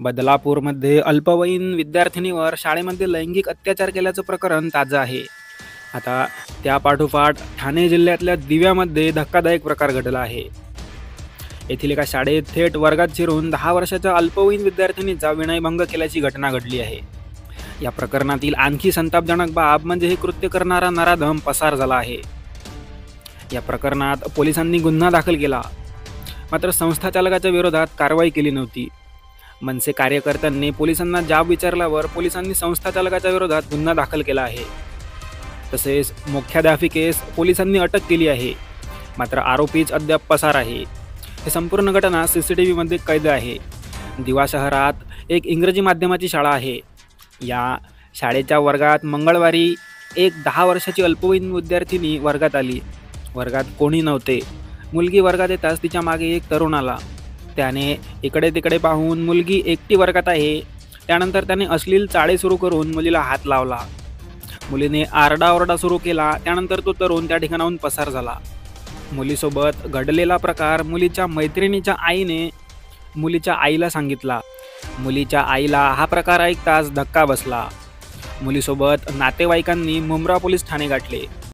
बदलापूरमध्ये अल्पवयीन विद्यार्थिनीवर शाळेमध्ये लैंगिक अत्याचार केल्याचं प्रकरण ताजं आहे. आता त्यापाठोपाठ ठाणे जिल्ह्यातल्या दिव्यामध्ये धक्कादायक प्रकार घडला आहे. येथील एका शाळेत थेट वर्गात शिरून 10 वर्षाच्या अल्पवयीन विद्यार्थिनीचा विनयभंग केल्याची घटना घडली आहे. या प्रकरणातील आणखी संतापजनक बाब म्हणजे हे कृत्य करणारा नराधम पसार झाला आहे. या प्रकरणात पोलिसांनी गुन्हा दाखल केला, मात्र संस्था चालकाच्या विरोधात कारवाई केली नव्हती. मनसे कार्यकर्त्यांनी पोलिसांना जाब विचारल्यावर पोलिसांनी संस्था चालकाच्या विरोधात गुन्हा दाखल केला आहे. तसेच मुख्याध्यापिकेस पोलिसांनी अटक केली आहे, मात्र आरोपीच अद्याप पसार आहे. ही संपूर्ण घटना CCTVमध्ये कैद आहे. दिवा शहरात एक इंग्रजी माध्यमाची शाळा आहे. या शाळेच्या वर्गात मंगळवारी एक 10 वर्षाची अल्पवयीन विद्यार्थिनी वर्गात आली. वर्गात कोणी नव्हते. मुलगी वर्गात येताच तिच्या मागे एक तरुण आला. त्याने इकडे तिकडे पाहून मुलगी एकटी वर्गात आहे, त्यानंतर त्याने अश्लील चाळे सुरू करून मुलीला हात लावला. मुलीने आरडाओरडा सुरू केला. त्यानंतर तो तरुण त्या ठिकाणाहून पसार झाला. मुलीसोबत घडलेला प्रकार मुलीच्या मैत्रिणीच्या आईने मुलीच्या आईला सांगितला. मुलीच्या आईला हा प्रकार ऐकताच धक्का बसला. मुलीसोबत नातेवाईकांनी मुंब्रा पोलीस ठाणे गाठले.